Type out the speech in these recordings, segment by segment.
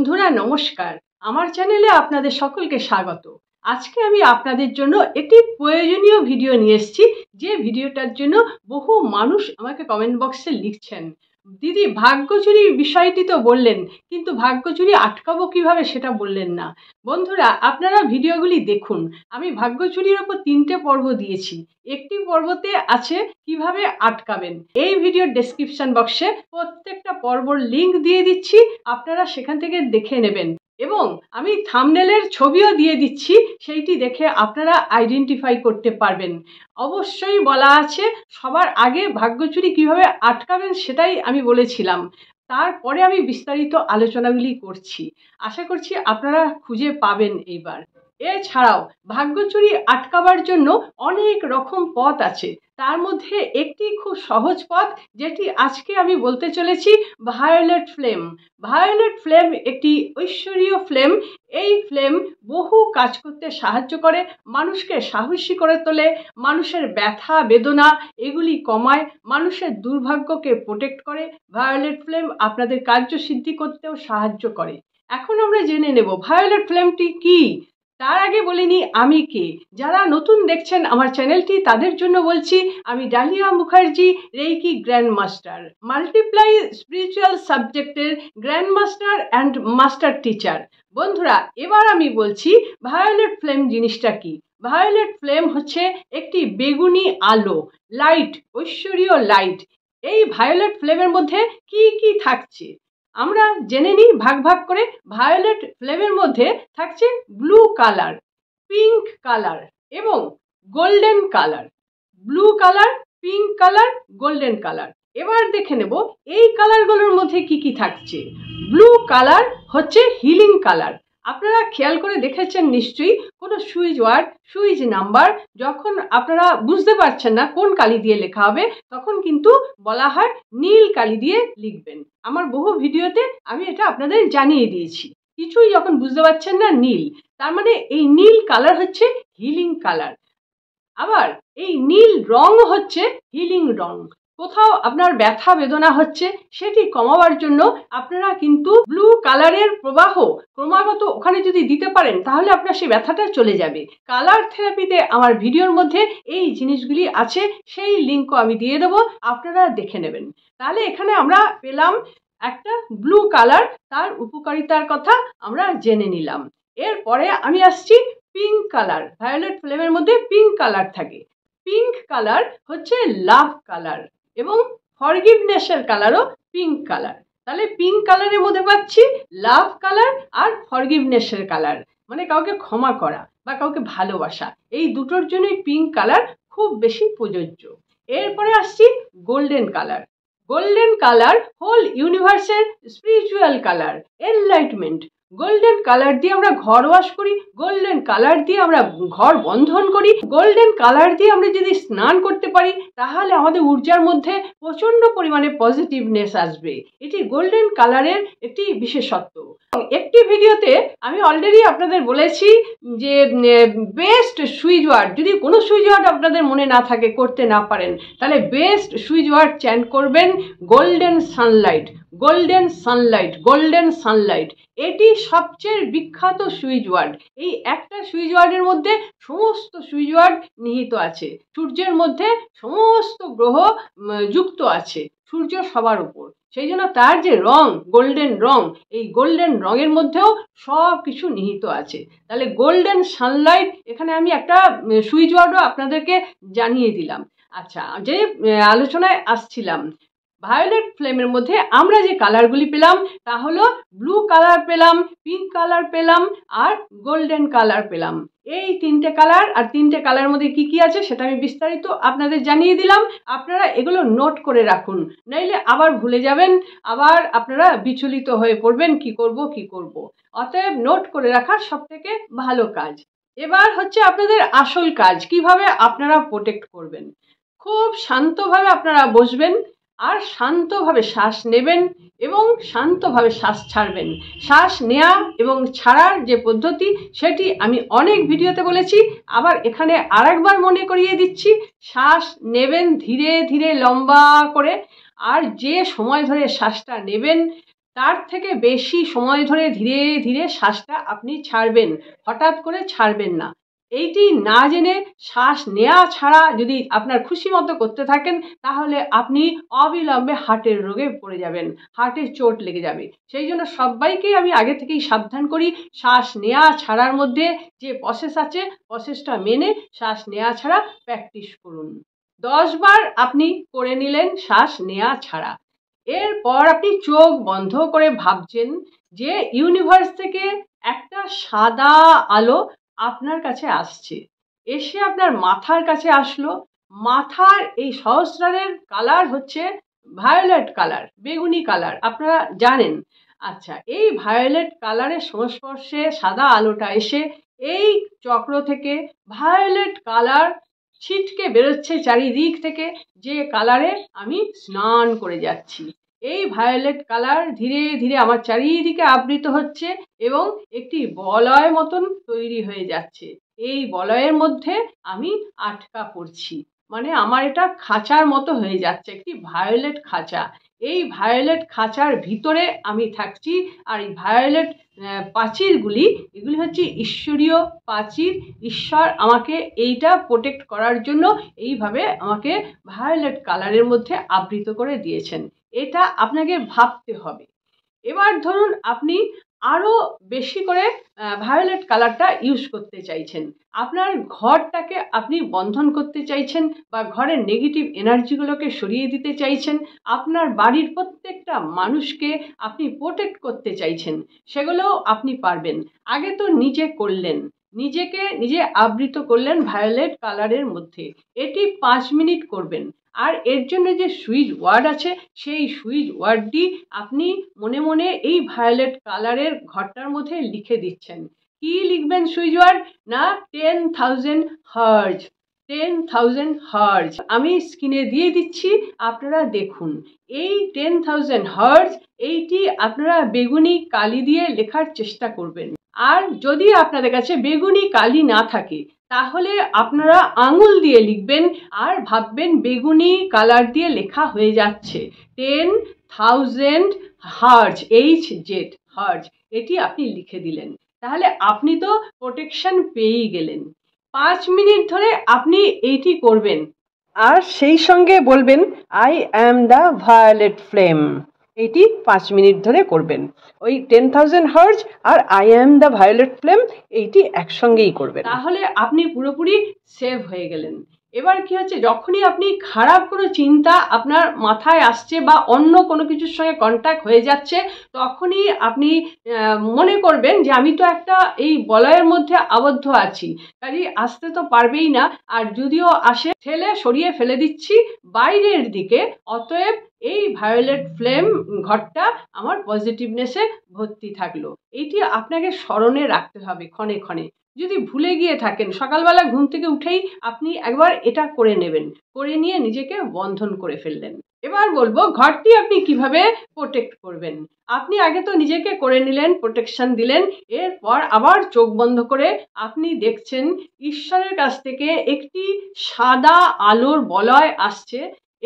বন্ধুরা নমস্কার, আমার চ্যানেলে আপনাদের সকলকে স্বাগত। আজকে আমি আপনাদের জন্য একটি প্রয়োজনীয় ভিডিও নিয়ে এসেছি, যে ভিডিওটার জন্য বহু মানুষ আমাকে কমেন্ট বক্সে লিখছেন, দিদি ভাগ্যচুরির বিষয়টি তো বললেন, কিন্তু ভাগ্যচুরি আটকাবো কিভাবে সেটা বললেন না। বন্ধুরা আপনারা ভিডিওগুলি দেখুন, আমি ভাগ্যচুরির ওপর 3টে পর্ব দিয়েছি। একটি পর্বতে আছে কিভাবে আটকাবেন। এই ভিডিওর ডেসক্রিপশন বক্সে প্রত্যেকটা পর্বর লিংক দিয়ে দিচ্ছি, আপনারা সেখান থেকে দেখে নেবেন এবং আমি থাম্বনেলের ছবিও দিয়ে দিচ্ছি, সেইটি দেখে আপনারা আইডেন্টিফাই করতে পারবেন। অবশ্যই বলা আছে সবার আগে ভাগ্যচুরি কিভাবে আটকাবেন সেটাই আমি বলেছিলাম, তারপরে আমি বিস্তারিত আলোচনাগুলি করছি। আশা করছি আপনারা খুঁজে পাবেন এইবার। এছাড়াও ভাগ্যচুরি আটকাবার জন্য অনেক রকম পথ আছে, তার মধ্যে একটি খুব সহজ পথ যেটি আজকে আমি বলতে চলেছি, ভায়োলেট ফ্লেম। ভায়োলেট ফ্লেম একটি ঐশ্বরীয় ফ্লেম। এই ফ্লেম বহু কাজ করতে সাহায্য করে, মানুষকে সাহসী করে তোলে, মানুষের ব্যথা বেদনা এগুলি কমায়, মানুষের দুর্ভাগ্যকে প্রোটেক্ট করে। ভায়োলেট ফ্লেম আপনাদের কার্যসিদ্ধি করতেও সাহায্য করে। এখন আমরা জেনে নেব ভায়োলেট ফ্লেমটি কি। তার আগে বলিনি আমি কে। যারা নতুন দেখছেন আমার চ্যানেলটি তাদের জন্য বলছি, আমি Dalia Mukherjee, reiki grand master, multiply spiritual সাবজেক্টের grand master and master teacher. বন্ধুরা এবার আমি বলছি ভায়োলেট ফ্লেম জিনিসটা কি। ভায়োলেট ফ্লেম হচ্ছে একটি বেগুনি আলো, লাইট, ঐশ্বরীয় লাইট। এই ভায়োলেট ফ্লেমের মধ্যে কি কি থাকছে আমরা জেনে নিই ভাগ ভাগ করে। ভায়োলেট ফ্লেমের মধ্যে থাকছে ব্লু কালার, পিঙ্ক কালার এবং golden colour. Blue colour, pink colour, golden colour. এবার দেখে নেব এই কালারগুলোর মধ্যে কি কি থাকছে। ব্লু কালার হচ্ছে হিলিং কালার। আপনারা খেয়াল করে দেখেছেন নিশ্চয়ই, কোনো সুইচ ওয়ার্ড, সুইচ নাম্বার যখন আপনারা বুঝতে পারছেন না কোন কালি দিয়ে লেখা হবে, তখন কিন্তু বলা হয় নীল কালি দিয়ে লিখবেন। আমার বহু ভিডিওতে আমি এটা আপনাদের জানিয়ে দিয়েছি। কিছুই যখন বুঝতে পারছেন না, নীল, তার মানে এই নীল কালার হচ্ছে হিলিং কালার। আবার এই নীল রং হচ্ছে হিলিং রং। কোথাও আপনার ব্যথা বেদনা হচ্ছে, সেটি কমাবার জন্য আপনারা কিন্তু ব্লু কালারের প্রবাহ ক্রমাগত ওখানে যদি দিতে পারেন, তাহলে আপনার সেই ব্যথাটা চলে যাবে। কালার থেরাপিতে আমার ভিডিওর মধ্যে এই জিনিসগুলি আছে, সেই লিঙ্কও আমি দিয়ে দেবো, আপনারা দেখে নেবেন। তাহলে এখানে আমরা পেলাম একটা ব্লু কালার, তার উপকারিতার কথা আমরা জেনে নিলাম। এরপরে আমি আসছি পিঙ্ক কালার। ভায়োলেট ফ্লেমের মধ্যে পিঙ্ক কালার থাকে। পিঙ্ক কালার হচ্ছে লাভ কালার এবং ফরগিভনেসের কালারও পিঙ্ক কালার। তাহলে পিঙ্ক কালারের মধ্যে পাচ্ছি লাভ কালার আর ফরগিভনেসের কালার, মানে কাউকে ক্ষমা করা বা কাউকে ভালোবাসা। এই দুটোর জন্যই পিঙ্ক কালার খুব বেশি প্রযোজ্য। এরপরে আসছি golden colour. Golden colour whole ইউনিভার্সের spiritual colour, enlightenment. Golden colour দিয়ে আমরা ঘর ওয়াশ করি, গোল্ডেন কালার দিয়ে আমরা ঘর বন্ধন করি, গোল্ডেন কালার দিয়ে আমরা যদি স্নান করতে পারি, তাহলে আমাদের ঊর্জার মধ্যে প্রচন্ড পরিমাণে পজিটিভনেস আসবে। এটি গোল্ডেন কালারের একটি বিশেষত্ব। একটি ভিডিওতে আমি অলরেডি আপনাদের বলেছি যে বেস্ট সুইচ ওয়ার্ড, যদি কোনো সুইচ ওয়ার্ড আপনাদের মনে না থাকে, করতে না পারেন, তাহলে বেস্ট সুইচ ওয়ার্ড চ্যান্ট করবেন golden Sunlight, golden Sunlight, golden Sunlight. এটি সবচেয়ে বিখ্যাত সুইচ ওয়ার্ড। এই একটা সুইচ ওয়ার্ডের মধ্যে সমস্ত সুইচ ওয়ার্ড নিহিত আছে। সূর্যের মধ্যে সমস্ত গ্রহ যুক্ত আছে, সূর্য সবার উপর, সেই জন্য তার যে রং, গোল্ডেন রং, এই গোল্ডেন রঙের মধ্যেও সব কিছু নিহিত আছে। তাহলে গোল্ডেন সানলাইট, এখানে আমি একটা সুইচ ওয়ার্ডও আপনাদেরকে জানিয়ে দিলাম। আচ্ছা, যে আলোচনায় আসছিলাম, ভায়োলেট ফ্লেমের মধ্যে আমরা যে কালারগুলি পেলাম তা হলো ব্লু কালার পেলাম, পিঙ্ক কালার পেলাম আর গোল্ডেন কালার পেলাম। এই 3টে কালার, আর 3টে কালার মধ্যে কি কি আছে সেটা আমি বিস্তারিত আপনাদের জানিয়ে দিলাম। আপনারা এগুলো নোট করে রাখুন, নইলে আবার ভুলে যাবেন, আবার আপনারা বিচলিত হয়ে পড়বেন কি করব। অতএব নোট করে রাখা সব থেকে ভালো কাজ। এবার হচ্ছে আপনাদের আসল কাজ, কিভাবে আপনারা প্রোটেক্ট করবেন। খুব শান্তভাবে আপনারা বসবেন আর শান্তভাবে শ্বাস নেবেন এবং শান্তভাবে শ্বাস ছাড়বেন। শ্বাস নেওয়া এবং ছাড়ার যে পদ্ধতি, সেটি আমি অনেক ভিডিওতে বলেছি, আবার এখানে আরেকবার মনে করিয়ে দিচ্ছি। শ্বাস নেবেন ধীরে ধীরে লম্বা করে, আর যে সময় ধরে শ্বাসটা নেবেন তার থেকে বেশি সময় ধরে ধীরে ধীরে শ্বাসটা আপনি ছাড়বেন, হঠাৎ করে ছাড়বেন না। এইটি না জেনে শ্বাস নেওয়া ছাড়া যদি আপনার খুশি মতো করতে থাকেন, তাহলে আপনি অবিলম্বে হার্টের রোগে পড়ে যাবেন, হার্টে চোট লেগে যাবে। সেই জন্য সবাইকে আমি আগে থেকেই সাবধান করি, শ্বাস নেওয়া ছাড়ার মধ্যে যে প্রসেস আছে, প্রসেসটা মেনে শ্বাস নেওয়া ছাড়া প্র্যাকটিস করুন। 10 বার আপনি করে নিলেন শ্বাস নেওয়া ছাড়া। এরপর আপনি চোখ বন্ধ করে ভাবছেন যে ইউনিভার্স থেকে একটা সাদা আলো আপনার কাছে আসছে, এসে আপনার মাথার কাছে আসলো। মাথার এই সহস্রারের কালার হচ্ছে ভায়োলেট কালার, বেগুনি কালার, আপনারা জানেন। আচ্ছা, এই ভায়োলেট কালারের সংস্পর্শে সাদা আলোটা এসে এই চক্র থেকে ভায়োলেট কালার ছিটকে বেরোচ্ছে চারিদিক থেকে, যে কালারে আমি স্নান করে যাচ্ছি। এই ভায়োলেট কালার ধীরে ধীরে আমার চারিদিকে আবৃত হচ্ছে এবং একটি বলয় মতন তৈরি হয়ে যাচ্ছে। এই বলয়ের মধ্যে আমি আটকা পড়ছি, মানে আমার এটা খাঁচার মতো হয়ে যাচ্ছে, একটি ভায়োলেট খাঁচা। এই ভায়োলেট খাঁচার ভিতরে আমি থাকছি। আর এই ভায়োলেট প্রাচীরগুলি, এগুলি হচ্ছে ঈশ্বরীয় প্রাচীর। ঈশ্বর আমাকে এইটা প্রোটেক্ট করার জন্য এইভাবে আমাকে ভায়োলেট কালারের মধ্যে আবৃত করে দিয়েছেন। এটা আপনাকে ভাবতে হবে। এবার ধরুন আপনি আরও বেশি করে ভায়োলেট কালারটা ইউজ করতে চাইছেন, আপনার ঘরটাকে আপনি বন্ধন করতে চাইছেন বা ঘরের নেগেটিভ এনার্জিগুলোকে সরিয়ে দিতে চাইছেন, আপনার বাড়ির প্রত্যেকটা মানুষকে আপনি প্রোটেক্ট করতে চাইছেন, সেগুলোও আপনি পারবেন। আগে তো নিজে করলেন, নিজেকে নিজে আবৃত করলেন ভায়োলেট কালারের মধ্যে। এটি 5 মিনিট করবেন। আর এর জন্য যে সুইচ ওয়ার্ড আছে, সেই সুইচ ওয়ার্ডটি আপনি মনে মনে এই ভায়োলেট কালারের ঘরটার মধ্যে লিখে দিচ্ছেন। কি লিখবেন সুইচ ওয়ার্ড? না, 10,000 হার্জ। 10,000 হার্জ আমি স্ক্রিনে দিয়ে দিচ্ছি, আপনারা দেখুন। এই 10,000 হার্জ এইটি আপনারা বেগুনি কালি দিয়ে লেখার চেষ্টা করবেন। আর যদি আপনাদের কাছে বেগুনি কালি না থাকে, তাহলে আপনারা আঙুল দিয়ে লিখবেন আর ভাববেন বেগুনি কালার দিয়ে লেখা হয়ে যাচ্ছে 10,000 হার্জ, HZ হার্জ, এটি আপনি লিখে দিলেন। তাহলে আপনি তো প্রোটেকশন পেয়েই গেলেন। 5 মিনিট ধরে আপনি এইটি করবেন আর সেই সঙ্গে বলবেন I am the violet flame. এইটি 5 মিনিট ধরে করবেন। ওই 10,000 হার্জ আর I am the violet flame এইটি একসঙ্গেই করবেন। তাহলে আপনি পুরোপুরি সেভ হয়ে গেলেন। এবার কি হচ্ছে, যখনই আপনি খারাপ কোনো চিন্তা আপনার মাথায় আসছে বা অন্য কোনো কিছুর সঙ্গে কন্ট্যাক্ট হয়ে যাচ্ছে, তখনই আপনি মনে করবেন যে আমি তো একটা এই বলয়ের মধ্যে আবদ্ধ আছি, কাজেই আসতে তো পারবেই না, আর যদিও আসে ঠেলে সরিয়ে ফেলে দিচ্ছি বাইরের দিকে। অতএব এই ভায়োলেট ফ্লেম ঘরটা আমার পজিটিভনেসে ভর্তি থাকলো। এইটি আপনাকে স্মরণে রাখতে হবে ক্ষণে ক্ষণে। যদি ভুলে গিয়ে থাকেন, সকালবেলা ঘুম থেকে উঠেই আপনি একবার এটা করে নেবেন, করে নিয়ে নিজেকে বন্ধন করে ফেললেন। এবার বলবো ঘরটি আপনি কিভাবে প্রোটেক্ট করবেন। আপনি আগে তো নিজেকে করে নিলেন, প্রোটেকশন দিলেন। এরপর আবার চোখ বন্ধ করে আপনি দেখছেন ঈশ্বরের কাছ থেকে একটি সাদা আলোর বলয় আসছে,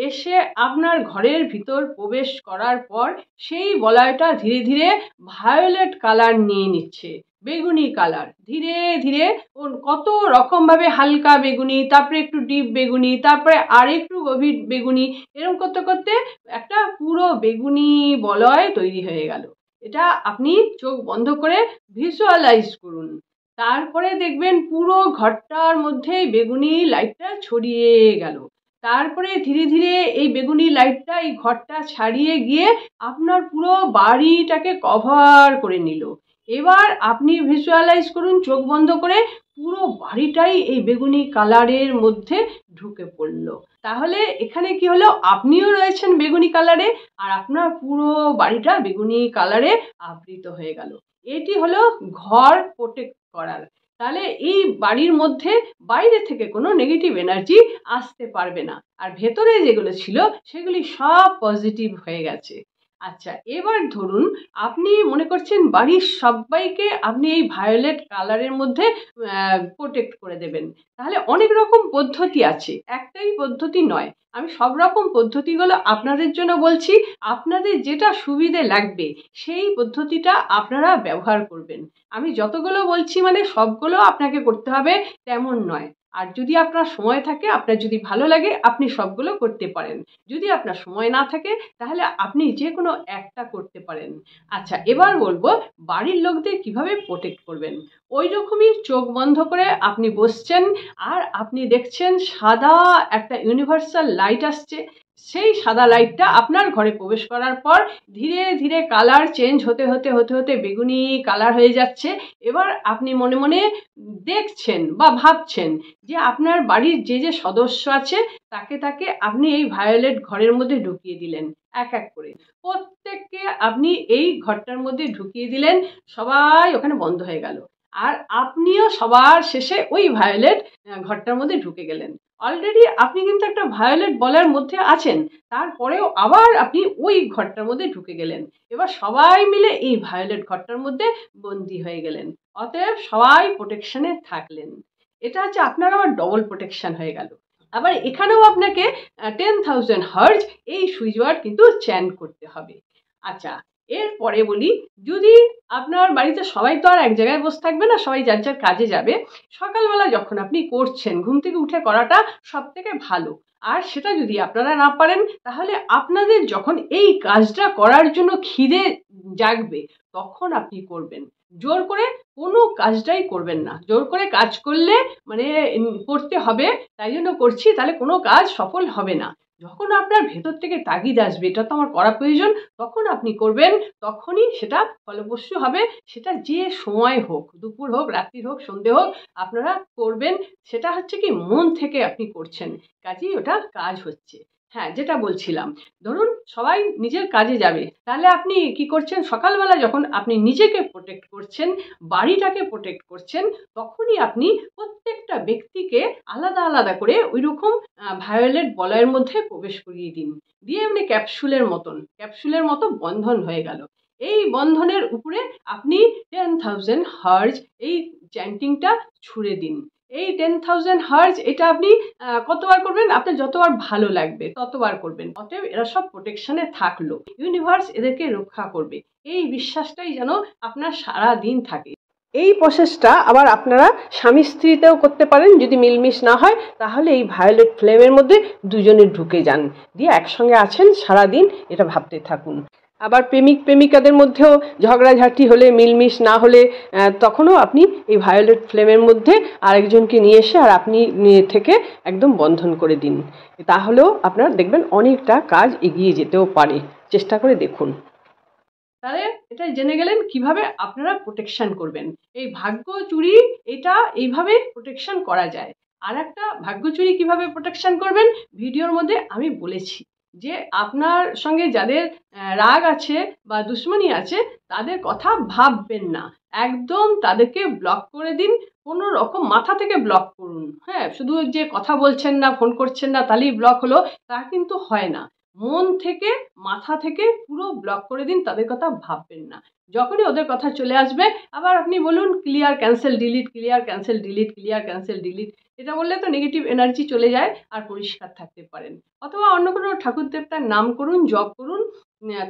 এসে আপনার ঘরের ভিতর প্রবেশ করার পর সেই বলয়টা ধীরে ধীরে ভায়োলেট কালার নিয়ে নিচ্ছে, বেগুনি কালার। ধীরে ধীরে কত রকম ভাবে হালকা বেগুনি, তারপরে একটু ডিপ বেগুনি, তারপরে আর একটু গভীর বেগুনি, এরকম করতে করতে একটা পুরো বেগুনি বলয় তৈরি হয়ে গেল। এটা আপনি চোখ বন্ধ করে ভিজুয়ালাইজ করুন। তারপরে দেখবেন পুরো ঘরটার মধ্যে বেগুনি লাইটটা ছড়িয়ে গেল। তারপরে ধীরে ধীরে এই বেগুনি লাইটটা এই ঘরটা ছাড়িয়ে গিয়ে আপনার পুরো বাড়িটাকে কভার করে নিল। এবার আপনি ভিজুয়ালাইজ করুন চোখ বন্ধ করে, পুরো বাড়িটাই এই বেগুনি কালারের মধ্যে ঢুকে পড়লো। তাহলে এখানে কি হলো, আপনিও রয়েছেন বেগুনি কালারে আর আপনার পুরো বাড়িটা বেগুনি কালারে আবৃত হয়ে গেল। এটি হলো ঘর প্রোটেক্ট করার। তাহলে এই বাড়ির মধ্যে বাইরে থেকে কোনো নেগেটিভ এনার্জি আসতে পারবে না, আর ভেতরে যেগুলো ছিল সেগুলি সব পজিটিভ হয়ে গেছে। আচ্ছা, এবার ধরুন আপনি মনে করছেন বাড়ির সবাইকে আপনি এই ভায়োলেট কালারের মধ্যে প্রোটেক্ট করে দেবেন। তাহলে অনেক রকম পদ্ধতি আছে, একটাই পদ্ধতি নয়। আমি সব রকম পদ্ধতিগুলো আপনাদের জন্য বলছি, আপনাদের যেটা সুবিধে লাগবে সেই পদ্ধতিটা আপনারা ব্যবহার করবেন। আমি যতগুলো বলছি মানে সবগুলো আপনাকে করতে হবে তেমন নয়। আর যদি আপনার সময় থাকে, আপনার যদি ভালো লাগে, আপনি সবগুলো করতে পারেন। যদি আপনার সময় না থাকে তাহলে আপনি যে কোনো একটা করতে পারেন। আচ্ছা, এবার বলবো বাড়ির লোকদের কিভাবে প্রোটেক্ট করবেন। ওই রকমই চোখ বন্ধ করে আপনি বসছেন আর আপনি দেখছেন সাদা একটা ইউনিভার্সাল লাইট আসছে। সেই সাদা লাইটটা আপনার ঘরে প্রবেশ করার পর ধীরে ধীরে কালার চেঞ্জ হতে হতে হতে হতে বেগুনি কালার হয়ে যাচ্ছে। এবার আপনি মনে মনে দেখছেন বা ভাবছেন যে আপনার বাড়ির যে যে সদস্য আছে তাকে তাকে আপনি এই ভায়োলেট ঘরের মধ্যে ঢুকিয়ে দিলেন এক এক করে। প্রত্যেককে আপনি এই ঘরটার মধ্যে ঢুকিয়ে দিলেন, সবাই ওখানে বন্ধ হয়ে গেল। আর আপনিও সবার শেষে ওই ভায়োলেট ঘরটার মধ্যে ঢুকে গেলেন। অলরেডি আপনি কিন্তু একটা ভায়োলেট বলের মধ্যে আছেন, তারপরেও আবার আপনি ওই ঘরটার মধ্যে ঢুকে গেলেন। এবার সবাই মিলে এই ভায়োলেট ঘরটার মধ্যে বন্দি হয়ে গেলেন। অতএব সবাই প্রোটেকশনে থাকলেন। এটা হচ্ছে আপনার আবার ডবল প্রোটেকশন হয়ে গেল। আবার এখানেও আপনাকে 10,000 হার্জ এই সুইচ ওয়ার্ড কিন্তু চ্যান্ট করতে হবে। আচ্ছা, এরপরে বলি, যদি আপনার বাড়িতে সবাই তো আর এক জায়গায় বসে থাকবে না, সবাই যার যার কাজে যাবে। সকালবেলা যখন আপনি করছেন, ঘুম থেকে উঠে করাটা সব থেকে ভালো। আর সেটা যদি আপনারা না পারেন তাহলে আপনাদের যখন এই কাজটা করার জন্য খিদে জাগবে তখন আপনি করবেন। জোর করে কোনো কাজটাই করবেন না। জোর করে কাজ করলে মানে করতে হবে তাই জন্য করছি, তাহলে কোনো কাজ সফল হবে না। যখন আপনার ভেতর থেকে তাগিদ আসবে এটা তো আমার করা প্রয়োজন, তখন আপনি করবেন, তখনই সেটা ফলপ্রসূ হবে। সেটা যে সময় হোক, দুপুর হোক, রাত্রি হোক, সন্ধে হোক, আপনারা করবেন। সেটা হচ্ছে কি মন থেকে আপনি করছেন, কাজেই ওটা কাজ হচ্ছে। হ্যাঁ, যেটা বলছিলাম, ধরুন সবাই নিজের কাজে যাবে, তাহলে আপনি কি করছেন, সকালবেলা যখন আপনি নিজেকে প্রোটেক্ট করছেন, বাড়িটাকে প্রোটেক্ট করছেন, তখনই আপনি প্রত্যেকটা ব্যক্তিকে আলাদা আলাদা করে ওই রকম ভায়োলেট বলয়ের মধ্যে প্রবেশ করিয়ে দিন। দিয়ে এমনি ক্যাপসুলের মতো বন্ধন হয়ে গেল। এই বন্ধনের উপরে আপনি 10,000 হার্জ এই চ্যান্টিংটা ছুড়ে দিন। এই 10,000 হার্জ এটা আপনি কতবার করবেন, আপনার যতবার ভালো লাগবে ততবার করবেন। অতএব এরা সব প্রোটেকশনে থাকলো, ইউনিভার্স এদেরকে রক্ষা করবে, এই বিশ্বাসটাই যেন আপনার সারা দিন থাকে। এই প্রসেসটা আবার আপনারা স্বামী স্ত্রীতেও করতে পারেন। যদি মিলমিশ না হয় তাহলে এই ভায়োলেট ফ্লেমের মধ্যে দুজনে ঢুকে যান, দিয়ে একসঙ্গে আছেন সারাদিন, এটা ভাবতে থাকুন। আবার প্রেমিক প্রেমিকাদের মধ্যেও ঝগড়াঝাটি হলে, মিলমিশ না হলে, তখনও আপনি এই ভায়োলেট ফ্লেমের মধ্যে আরেকজনকে নিয়ে এসে আর আপনি নিয়ে থেকে একদম বন্ধন করে দিন। তাহলেও আপনারা দেখবেন অনেকটা কাজ এগিয়ে যেতেও পারে। চেষ্টা করে দেখুন। তাহলে এটা জেনে গেলেন কিভাবে আপনারা প্রোটেকশন করবেন। এই ভাগ্য চুরি এটা এইভাবে প্রোটেকশন করা যায়। আর একটা ভাগ্য চুরি কিভাবে প্রোটেকশন করবেন ভিডিওর মধ্যে আমি বলেছি, যে আপনার সঙ্গে যাদের রাগ আছে বা দুশ্মনী আছে তাদের কথা ভাববেন না, একদম তাদেরকে ব্লক করে দিন। কোনো রকম মাথা থেকে ব্লক করুন। হ্যাঁ, শুধু যে কথা বলছেন না, ফোন করছেন না তাহলেই ব্লক হলো, তা কিন্তু হয় না। মন থেকে, মাথা থেকে পুরো ব্লক করে দিন, তাদের কথা ভাববেন না। যখনই ওদের কথা চলে আসবে আবার আপনি বলুন clear cancel delete, clear cancel delete, clear cancel delete. এটা বললে তো নেগেটিভ এনার্জি চলে যায় আর পরিষ্কার থাকতে পারেন। অথবা অন্য কোনো ঠাকুর দেবতার নাম করুন, জপ করুন,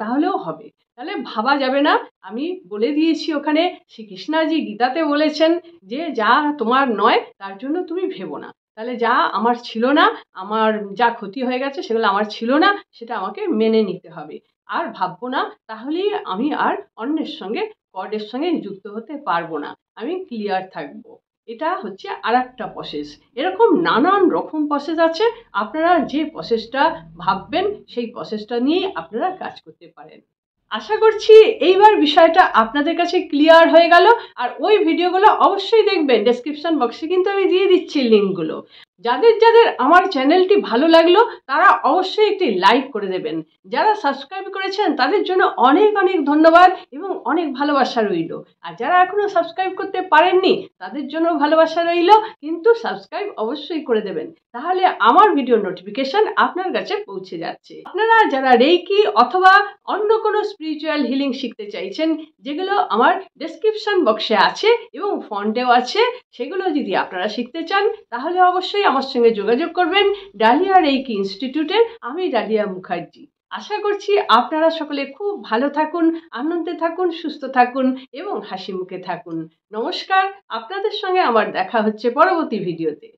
তাহলেও হবে। তাহলে ভাবা যাবে না। আমি বলে দিয়েছি ওখানে, শ্রীকৃষ্ণজি গীতাতে বলেছেন যে যা তোমার নয় তার জন্য তুমি ভেবো না। তাহলে যা আমার ছিল না, আমার যা ক্ষতি হয়ে গেছে সেগুলো আমার ছিল না, সেটা আমাকে মেনে নিতে হবে। আর ভাববো না, তাহলেই আমি আর অন্যের সঙ্গে, গডের সঙ্গে যুক্ত হতে পারবো না। আমি ক্লিয়ার থাকবো। এটা হচ্ছে আর একটা প্রসেস। এরকম নানান রকম প্রসেস আছে। আপনারা যে প্রসেসটা ভাববেন সেই প্রসেসটা নিয়ে আপনারা কাজ করতে পারেন। আশা করছি এইবার বিষয়টা আপনাদের কাছে ক্লিয়ার হয়ে গেল। আর ওই ভিডিওগুলো অবশ্যই দেখবেন, ডেসক্রিপশন বক্সে কিন্তু আমি দিয়ে দিচ্ছি লিঙ্কগুলো। যাদের যাদের আমার চ্যানেলটি ভালো লাগলো তারা অবশ্যই একটি লাইক করে দেবেন। যারা সাবস্ক্রাইব করেছেন তাদের জন্য অনেক অনেক ধন্যবাদ এবং অনেক ভালোবাসা রইল। আর যারা এখনো সাবস্ক্রাইব করতে পারেননি তাদের জন্য ভালোবাসা রইল, কিন্তু সাবস্ক্রাইব অবশ্যই করে দেবেন, তাহলে আমার ভিডিওর নোটিফিকেশন আপনার কাছে পৌঁছে যাচ্ছে। আপনারা যারা রেইকি অথবা অন্য কোনো স্পিরিচুয়াল হিলিং শিখতে চাইছেন, যেগুলো আমার ডেসক্রিপশন বক্সে আছে এবং ফন্টেও আছে, সেগুলো যদি আপনারা শিখতে চান তাহলে অবশ্যই আমার সঙ্গে যোগাযোগ করবেন ডালিয়া রেইকি ইনস্টিটিউটের। আমি ডালিয়া মুখার্জি। আশা করছি আপনারা সকলে খুব ভালো থাকুন, আনন্দে থাকুন, সুস্থ থাকুন এবং হাসি মুখে থাকুন। নমস্কার, আপনাদের সঙ্গে আমার দেখা হচ্ছে পরবর্তী ভিডিওতে।